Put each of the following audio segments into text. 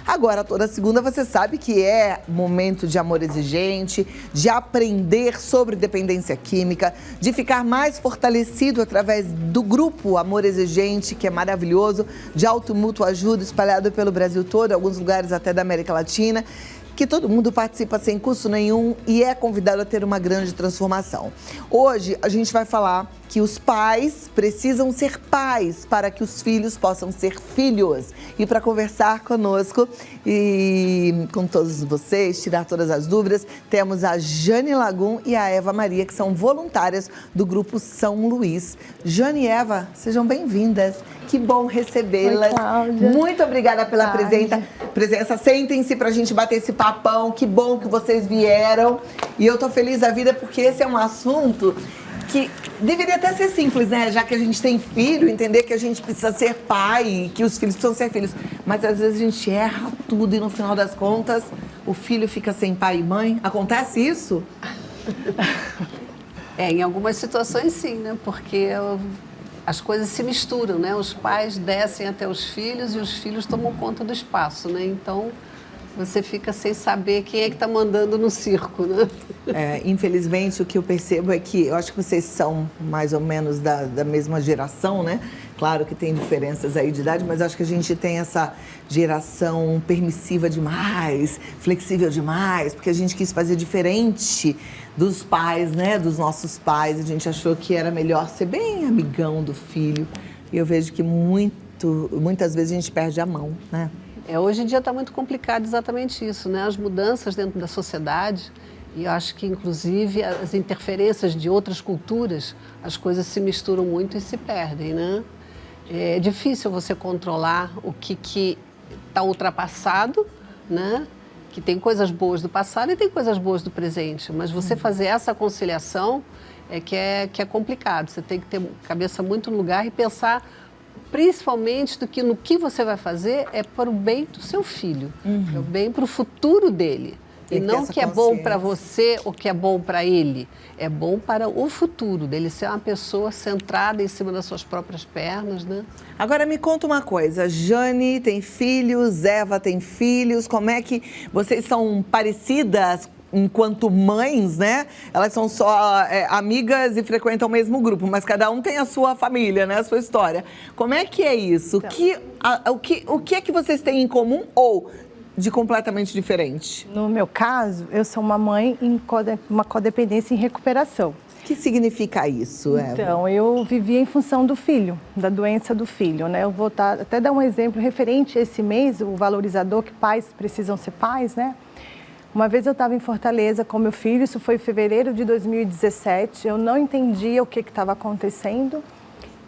Agora, toda segunda você sabe que é momento de amor exigente, de aprender sobre dependência química, de ficar mais fortalecido através do grupo Amor Exigente, que é maravilhoso, de auto-mútuo ajuda, espalhado pelo Brasil todo, alguns lugares até da América Latina, que todo mundo participa sem custo nenhum e é convidado a ter uma grande transformação. Hoje a gente vai falar que os pais precisam ser pais para que os filhos possam ser filhos. E para conversar conosco e com todos vocês, tirar todas as dúvidas, temos a Jane Lagum e a Eva Maria, que são voluntárias do Grupo São Luís. Jane e Eva, sejam bem-vindas. Que bom recebê-las. Muito obrigada pela presença. Sentem-se para a gente bater esse papão. Que bom que vocês vieram. E eu tô feliz da vida porque esse é um assunto que deveria até ser simples, né? Já que a gente tem filho, entender que a gente precisa ser pai, que os filhos precisam ser filhos. Mas às vezes a gente erra tudo e no final das contas o filho fica sem pai e mãe. Acontece isso? Em algumas situações sim, né? Porque as coisas se misturam, né? Os pais descem até os filhos e os filhos tomam conta do espaço, né? Então você fica sem saber quem é que está mandando no circo, né? Infelizmente, o que eu percebo é que eu acho que vocês são mais ou menos da mesma geração, né? Claro que tem diferenças aí de idade, mas acho que a gente tem essa geração permissiva demais, flexível demais, porque a gente quis fazer diferente dos pais, né? Dos nossos pais. A gente achou que era melhor ser bem amigão do filho. E eu vejo que muitas vezes a gente perde a mão, né? Hoje em dia está muito complicado exatamente isso, né? As mudanças dentro da sociedade, e eu acho que, inclusive, as interferências de outras culturas, as coisas se misturam muito e se perdem, né? É difícil você controlar o que está ultrapassado, né? Que tem coisas boas do passado e tem coisas boas do presente, mas você fazer essa conciliação que é complicado. Você tem que ter a cabeça muito no lugar e pensar principalmente no que você vai fazer é para o bem do seu filho, é o bem para o futuro dele. E não o que é bom para você ou que é bom para ele. É bom para o futuro dele ser uma pessoa centrada em cima das suas próprias pernas, né? Agora me conta uma coisa, Jane tem filhos, Eva tem filhos, como é que vocês são parecidas enquanto mães, né? Elas são só amigas e frequentam o mesmo grupo, mas cada um tem a sua família, né? A sua história. Como é que é isso? Então, o que é que vocês têm em comum ou de completamente diferente? No meu caso, eu sou uma mãe em uma codependência em recuperação. O que significa isso, Eva? Então, eu vivia em função do filho, da doença do filho, né? Eu vou até dar um exemplo referente a esse mês, o valorizador, que pais precisam ser pais, né? Uma vez eu estava em Fortaleza com meu filho, isso foi em fevereiro de 2017, eu não entendia o que estava acontecendo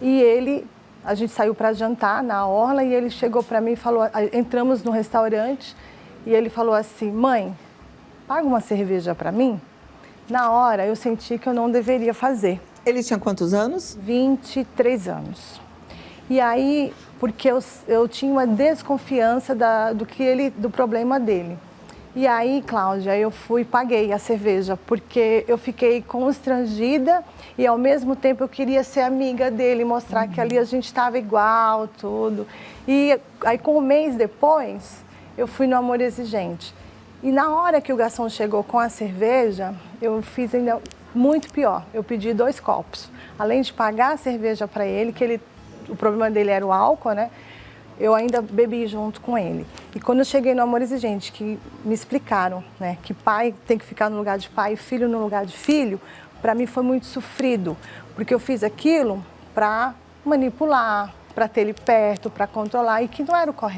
e a gente saiu para jantar na orla e ele chegou para mim e falou, entramos no restaurante e ele falou assim, mãe, paga uma cerveja para mim? Na hora eu senti que eu não deveria fazer. Ele tinha quantos anos? 23 anos. E aí, porque eu tinha uma desconfiança do problema dele. E aí, Cláudia, eu fui e paguei a cerveja, porque eu fiquei constrangida e ao mesmo tempo eu queria ser amiga dele, mostrar que ali a gente estava igual, tudo. E aí, com um mês depois, eu fui no Amor Exigente. E na hora que o garçom chegou com a cerveja, eu fiz ainda muito pior. Eu pedi 2 copos. Além de pagar a cerveja para ele, o problema dele era o álcool, né? Eu ainda bebi junto com ele. E quando eu cheguei no Amor Exigente, que me explicaram, né, que pai tem que ficar no lugar de pai e filho no lugar de filho, para mim foi muito sofrido, porque eu fiz aquilo para manipular, para ter ele perto, para controlar, e que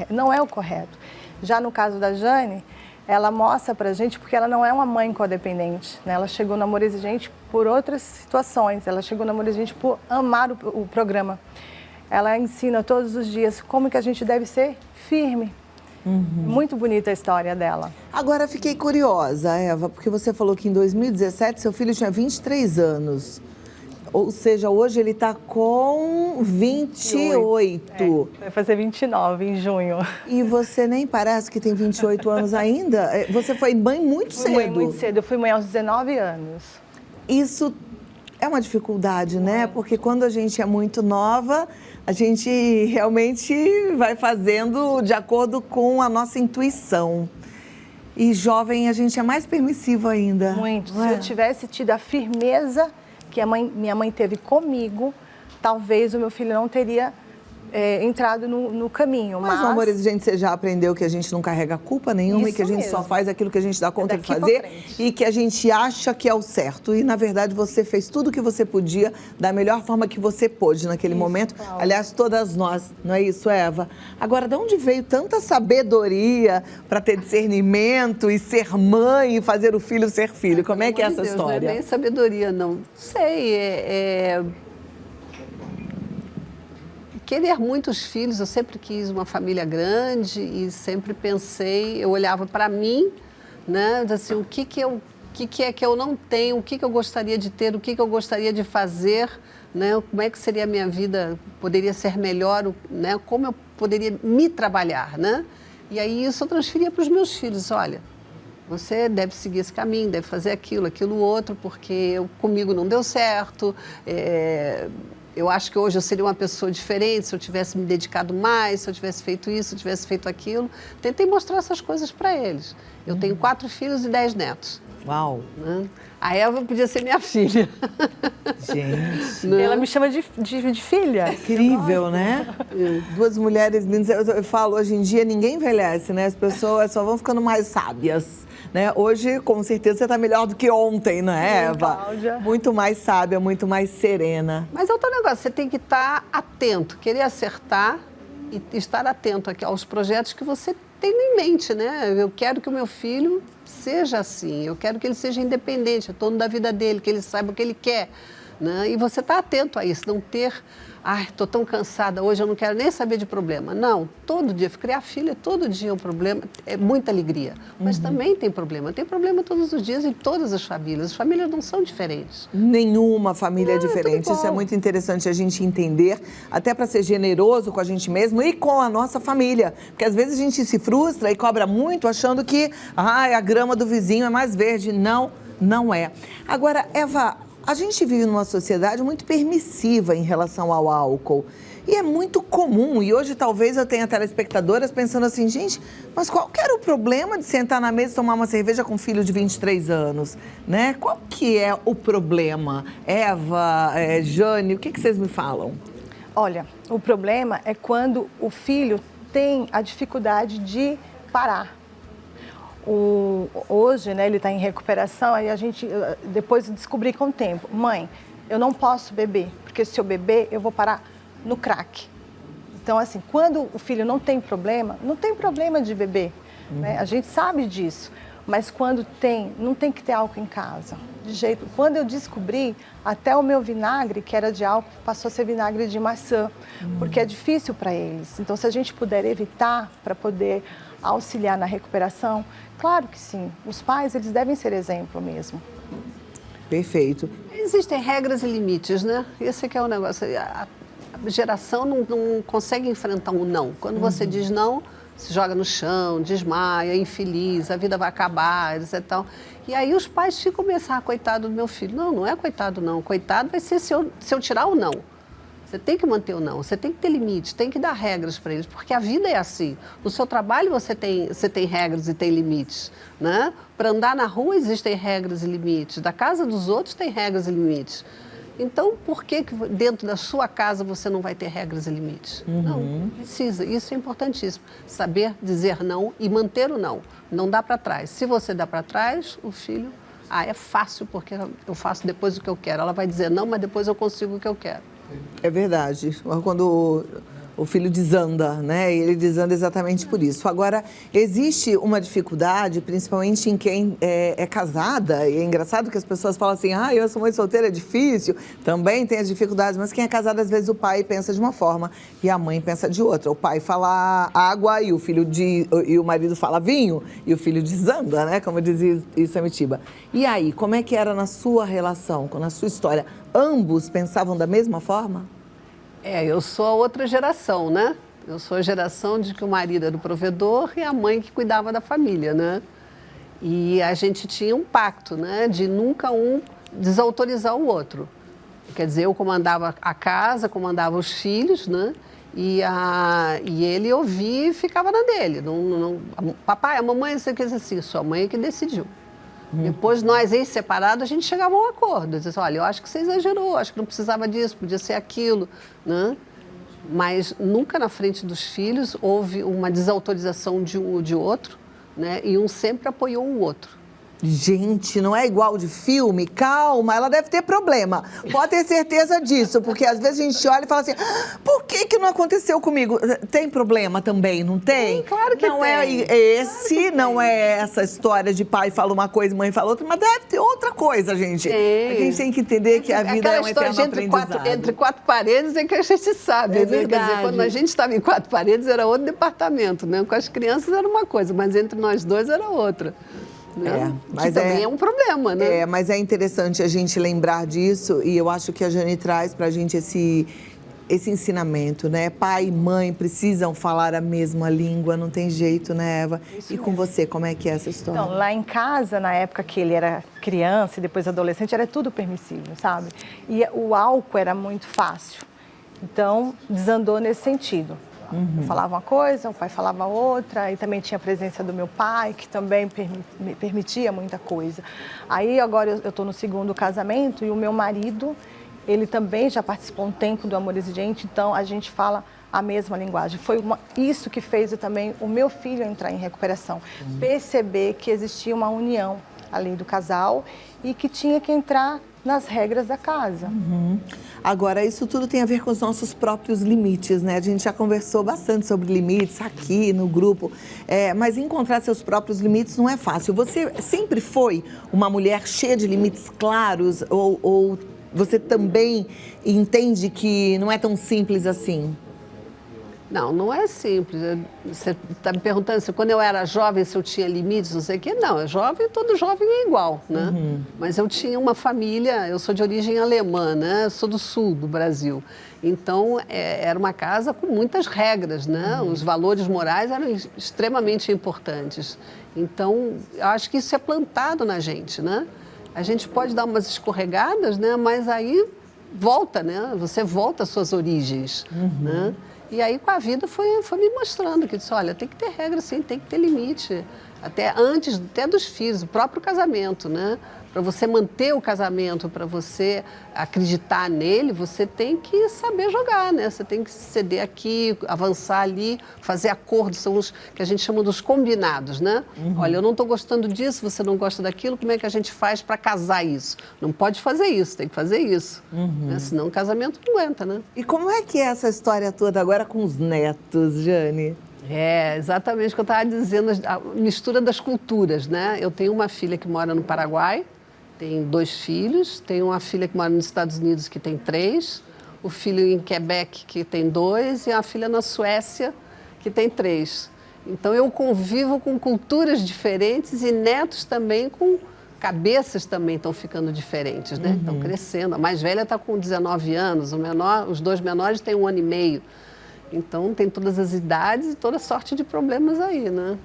não é o correto. Já no caso da Jane, ela mostra pra gente, porque ela não é uma mãe codependente, né? Ela chegou no Amor Exigente por outras situações, ela chegou no Amor Exigente por amar o programa. Ela ensina todos os dias como que a gente deve ser firme. Muito bonita a história dela. Agora, fiquei curiosa, Eva, porque você falou que em 2017 seu filho tinha 23 anos. Ou seja, hoje ele está com 28. Vai fazer 29 em junho. E você nem parece que tem 28 anos ainda? Você foi mãe muito cedo. Mãe muito cedo. Eu fui mãe aos 19 anos. Isso É uma dificuldade, né? Porque quando a gente é muito nova, a gente realmente vai fazendo de acordo com a nossa intuição. E jovem, a gente é mais permissivo ainda. Muito. Se eu tivesse tido a firmeza que minha mãe teve comigo, talvez o meu filho não teria entrado no caminho. Mas o amor exigente, você já aprendeu que a gente não carrega culpa nenhuma e que a gente só faz aquilo que a gente dá conta de fazer e que a gente acha que é o certo. E, na verdade, você fez tudo o que você podia da melhor forma que você pôde naquele momento. Paulo. Aliás, todas nós, não é isso, Eva? Agora, de onde veio tanta sabedoria para ter discernimento e ser mãe e fazer o filho ser filho? Como é que é essa história? Não é bem sabedoria, não. Sei, querer muitos filhos, eu sempre quis uma família grande e sempre pensei, eu olhava para mim, né, assim, o que é que eu não tenho, o que eu gostaria de ter, o que eu gostaria de fazer, né, como é que seria a minha vida, poderia ser melhor, né, como eu poderia me trabalhar, né? E aí isso eu transferia para os meus filhos, olha, você deve seguir esse caminho, deve fazer aquilo outro, porque comigo não deu certo, eu acho que hoje eu seria uma pessoa diferente se eu tivesse me dedicado mais, se eu tivesse feito isso, se eu tivesse feito aquilo. Tentei mostrar essas coisas para eles. Eu tenho 4 filhos e 10 netos. Uau! Né? A Eva podia ser minha filha. Gente. Né? Ela me chama de filha. Incrível, né? 2 mulheres lindas. Eu falo, hoje em dia ninguém envelhece, né? As pessoas só vão ficando mais sábias. Né? Hoje, com certeza, você está melhor do que ontem, não é, Eva? Cláudia. Muito mais sábia, muito mais serena. Mas é outro negócio, você tem que estar atento, querer acertar e estar atento aqui aos projetos que você tem em mente, né? Eu quero que o meu filho seja assim, eu quero que ele seja independente, é dono da vida dele, que ele saiba o que ele quer. Né? E você está atento a isso, não ter, estou tão cansada hoje, eu não quero nem saber de problema. Não, todo dia, criar filha, todo dia é um problema, é muita alegria. Mas também tem problema todos os dias em todas as famílias não são diferentes. Nenhuma família é diferente, isso é muito interessante a gente entender, até para ser generoso com a gente mesmo e com a nossa família. Porque às vezes a gente se frustra e cobra muito achando que a grama do vizinho é mais verde. Não, não é. Agora, Eva, a gente vive numa sociedade muito permissiva em relação ao álcool. E é muito comum, e hoje talvez eu tenha telespectadoras pensando assim, gente, mas qual que era o problema de sentar na mesa e tomar uma cerveja com um filho de 23 anos? Né? Qual que é o problema? Eva, Jane, o que vocês me falam? Olha, o problema é quando o filho tem a dificuldade de parar. Hoje, né, ele está em recuperação, aí a gente depois descobri com o tempo, mãe, eu não posso beber, porque se eu beber, eu vou parar no crack. Então, assim, quando o filho não tem problema de beber, né? A gente sabe disso, mas quando não tem que ter álcool em casa, de jeito. Quando eu descobri, até o meu vinagre, que era de álcool, passou a ser vinagre de maçã, porque é difícil para eles. Então, se a gente puder evitar para poder auxiliar na recuperação, claro que sim. Os pais, eles devem ser exemplo mesmo. Perfeito. Existem regras e limites, né? Esse aqui é o negócio. A geração não consegue enfrentar um não. Quando você diz não, se joga no chão, desmaia, infeliz, a vida vai acabar, etc. E aí os pais ficam começando, coitado do meu filho. Não, não é coitado não. Coitado vai ser se eu tirar o não. Você tem que manter o não, você tem que ter limites, tem que dar regras para eles, porque a vida é assim. No seu trabalho você tem regras e tem limites, né? Para andar na rua existem regras e limites, da casa dos outros tem regras e limites. Então, por que dentro da sua casa você não vai ter regras e limites? Não, precisa. Isso é importantíssimo. Saber dizer não e manter o não. Não dá para trás. Se você dá para trás, o filho... é fácil porque eu faço depois o que eu quero. Ela vai dizer não, mas depois eu consigo o que eu quero. É verdade. Quando o filho desanda, né? E ele desanda exatamente por isso. Agora, existe uma dificuldade, principalmente em quem é casada. E é engraçado que as pessoas falam assim, eu sou mãe solteira, é difícil. Também tem as dificuldades, mas quem é casado, às vezes o pai pensa de uma forma e a mãe pensa de outra. O pai fala água e o marido fala vinho e o filho desanda, né? Como dizia Isamitiba. E aí, como é que era na sua relação, na sua história? Ambos pensavam da mesma forma? Eu sou a outra geração, né? Eu sou a geração de que o marido era o provedor e a mãe que cuidava da família, né? E a gente tinha um pacto, né? De nunca um desautorizar o outro. Quer dizer, eu comandava a casa, comandava os filhos, né? E ele ouvia e ficava na dele. Papai, a mamãe, você quer dizer assim, sua mãe é que decidiu. Depois, nós, em separado, a gente chegava a um acordo. Dizia assim, olha, eu acho que você exagerou, acho que não precisava disso, podia ser aquilo, né? Mas nunca na frente dos filhos houve uma desautorização de um ou de outro, né? E um sempre apoiou o outro. Gente, não é igual de filme? Calma, ela deve ter problema. Pode ter certeza disso, porque às vezes a gente olha e fala assim, por que não aconteceu comigo? Tem problema também, não tem? Sim, claro que não tem. É esse, não é essa história de pai fala uma coisa e mãe fala outra, mas deve ter outra coisa, gente. Tem. A gente tem que entender que a vida é um eterno aprendizado. Entre quatro paredes é que a gente sabe. É né? verdade. Quer dizer, quando a gente estava em 4 paredes era outro departamento, né? Com as crianças era uma coisa, mas entre nós dois era outra. Né? Mas que também é um problema, né? Mas é interessante a gente lembrar disso e eu acho que a Jane traz pra gente esse ensinamento, né? Pai e mãe precisam falar a mesma língua, não tem jeito, né, Eva? Isso e com você, como é que é essa história? Então, lá em casa, na época que ele era criança e depois adolescente, era tudo permissível, sabe? E o álcool era muito fácil. Então, desandou nesse sentido. Eu falava uma coisa, o pai falava outra, e também tinha a presença do meu pai, que também me permitia muita coisa. Aí agora eu estou no 2º casamento e o meu marido, ele também já participou um tempo do Amor Exigente, então a gente fala a mesma linguagem. Foi isso que fez também o meu filho entrar em recuperação, perceber que existia uma união ali do casal e que tinha que entrar nas regras da casa. Agora, isso tudo tem a ver com os nossos próprios limites, né? A gente já conversou bastante sobre limites aqui no grupo, mas encontrar seus próprios limites não é fácil. Você sempre foi uma mulher cheia de limites claros ou você também entende que não é tão simples assim? Não, não é simples. Você está me perguntando se quando eu era jovem, se eu tinha limites, não sei o quê. Não, todo jovem é igual, né? Mas eu tinha uma família, eu sou de origem alemã, né? Eu sou do sul do Brasil. Então, era uma casa com muitas regras, né? Os valores morais eram extremamente importantes. Então, eu acho que isso é plantado na gente, né? A gente pode dar umas escorregadas, né? Mas aí volta, né? Você volta às suas origens, né? E aí, com a vida, foi me mostrando que disse, olha, tem que ter regra, sim, tem que ter limite. Até antes, até dos filhos, o próprio casamento, né? Para você manter o casamento, para você acreditar nele, você tem que saber jogar, né? Você tem que ceder aqui, avançar ali, fazer acordos, são os que a gente chama dos combinados, né? Olha, eu não estou gostando disso, você não gosta daquilo, como é que a gente faz para casar isso? Não pode fazer isso, tem que fazer isso. Né? Senão o casamento não aguenta, né? E como é que é essa história toda agora com os netos, Jane? É, exatamente o que eu estava dizendo, a mistura das culturas, né? Eu tenho uma filha que mora no Paraguai, tem 2 filhos, tenho uma filha que mora nos Estados Unidos que tem 3, o filho em Quebec que tem 2 e a filha na Suécia que tem 3. Então eu convivo com culturas diferentes e netos também com cabeças também estão ficando diferentes, né? Estão crescendo. A mais velha está com 19 anos, os 2 menores têm 1 ano e meio. Então, tem todas as idades e toda sorte de problemas aí, né?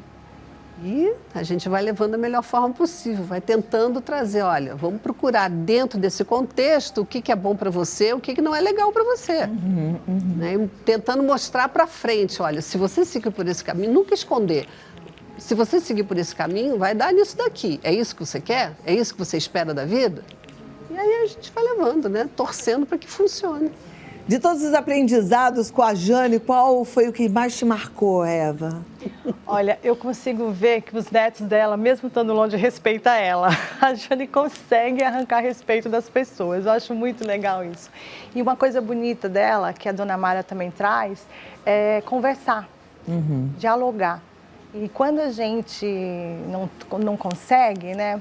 E a gente vai levando da melhor forma possível, vai tentando trazer, olha, vamos procurar dentro desse contexto o que é bom para você, o que não é legal para você. Né? E tentando mostrar para frente, olha, se você seguir por esse caminho, nunca esconder. Se você seguir por esse caminho, vai dar nisso daqui. É isso que você quer? É isso que você espera da vida? E aí a gente vai levando, né? Torcendo para que funcione. De todos os aprendizados com a Jane, qual foi o que mais te marcou, Eva? Olha, eu consigo ver que os netos dela, mesmo estando longe, respeitam ela. A Jane consegue arrancar respeito das pessoas. Eu acho muito legal isso. E uma coisa bonita dela, que a dona Mara também traz, é conversar, dialogar. E quando a gente não consegue, né,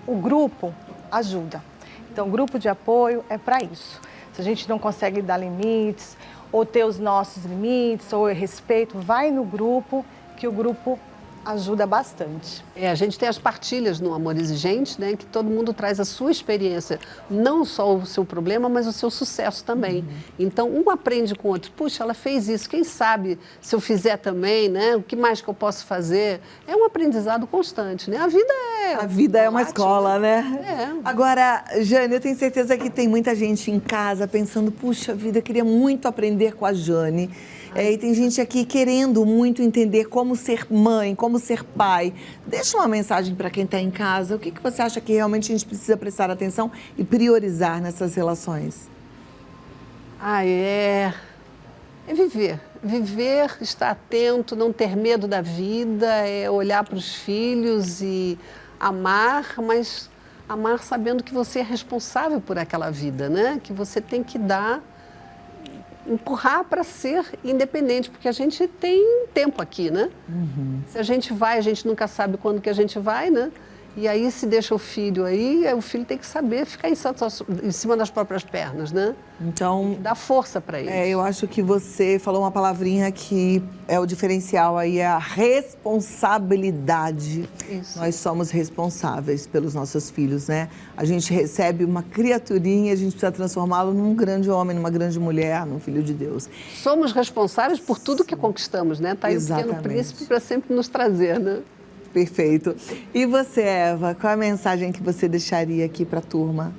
o grupo ajuda. Então, o grupo de apoio é para isso. Se a gente não consegue dar limites, ou ter os nossos limites, ou respeito, vai no grupo, que o grupo Ajuda bastante. A gente tem as partilhas no Amor Exigente, né, que todo mundo traz a sua experiência, não só o seu problema, mas o seu sucesso também. Então, um aprende com o outro. Puxa, ela fez isso, quem sabe se eu fizer também, né? O que mais que eu posso fazer? É um aprendizado constante, né? A vida é uma escola, né? É. Agora, Jane, eu tenho certeza que tem muita gente em casa pensando, puxa vida, eu queria muito aprender com a Jane. E tem gente aqui querendo muito entender como ser mãe, como ser pai. Deixa uma mensagem para quem está em casa. O que você acha que realmente a gente precisa prestar atenção e priorizar nessas relações? É viver. Viver, estar atento, não ter medo da vida, é olhar para os filhos e amar, mas amar sabendo que você é responsável por aquela vida, né? Que você tem que empurrar para ser independente, porque a gente tem tempo aqui, né? Se a gente vai, a gente nunca sabe quando que a gente vai, né? E aí se deixa o filho aí, o filho tem que saber ficar em cima das próprias pernas, né? Então, dá força para ele. Eu acho que você falou uma palavrinha que é o diferencial aí, é a responsabilidade. Isso. Nós somos responsáveis pelos nossos filhos, né? A gente recebe uma criaturinha, a gente precisa transformá-lo num grande homem, numa grande mulher, num filho de Deus. Somos responsáveis por tudo que conquistamos, né? Tá aí o Pequeno Príncipe para sempre nos trazer, né? Perfeito. E você, Eva, qual é a mensagem que você deixaria aqui para a turma?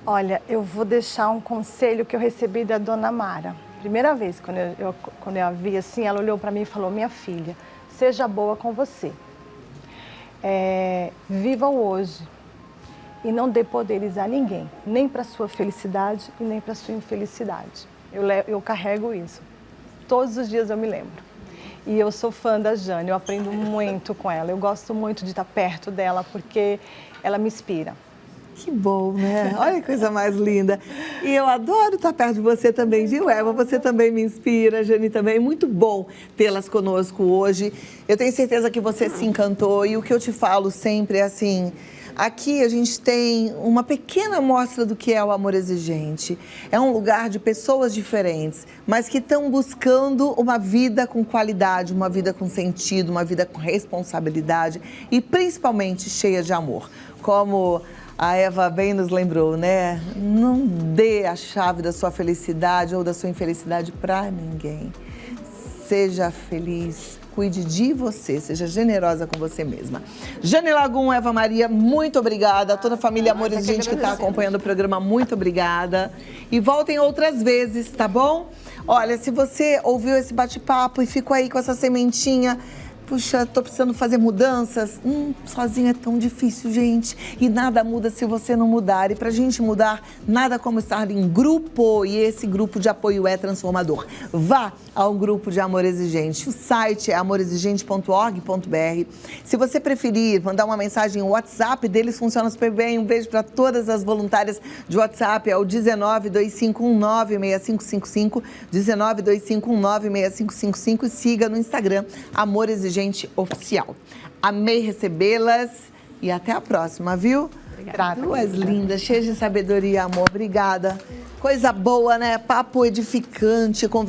Olha, eu vou deixar um conselho que eu recebi da dona Mara. Primeira vez, quando eu a vi assim, ela olhou para mim e falou, minha filha, seja boa com você. Viva o hoje e não dê poderes a ninguém, nem para sua felicidade e nem para sua infelicidade. Eu carrego isso. Todos os dias eu me lembro. E eu sou fã da Jane, eu aprendo muito com ela. Eu gosto muito de estar perto dela, porque ela me inspira. Que bom, né? Olha que coisa mais linda. E eu adoro estar perto de você também, viu, Eva? Você também me inspira, a Jane também. Muito bom tê-las conosco hoje. Eu tenho certeza que você se encantou. E o que eu te falo sempre é assim... Aqui a gente tem uma pequena amostra do que é o Amor Exigente. É um lugar de pessoas diferentes, mas que estão buscando uma vida com qualidade, uma vida com sentido, uma vida com responsabilidade e principalmente cheia de amor. Como a Eva bem nos lembrou, né? Não dê a chave da sua felicidade ou da sua infelicidade para ninguém. Seja feliz. Cuide de você, seja generosa com você mesma. Jane Lagum, Eva Maria, muito obrigada. A toda a família Amor Exigente que está acompanhando o programa, muito obrigada. E voltem outras vezes, tá bom? Olha, se você ouviu esse bate-papo e ficou aí com essa sementinha... Puxa, tô precisando fazer mudanças. Sozinha é tão difícil, gente. E nada muda se você não mudar. E pra gente mudar, nada como estar em grupo. E esse grupo de apoio é transformador. Vá ao grupo de Amor Exigente. O site é amorexigente.org.br. Se você preferir mandar uma mensagem, o WhatsApp deles funciona super bem. Um beijo para todas as voluntárias de WhatsApp. É o 1925196555. 1925196555. E siga no Instagram, Amor Exigente Oficial. Amei recebê-las e até a próxima, viu? Obrigada. Duas lindas, cheias de sabedoria e amor. Obrigada. Coisa boa, né? Papo edificante, conversa.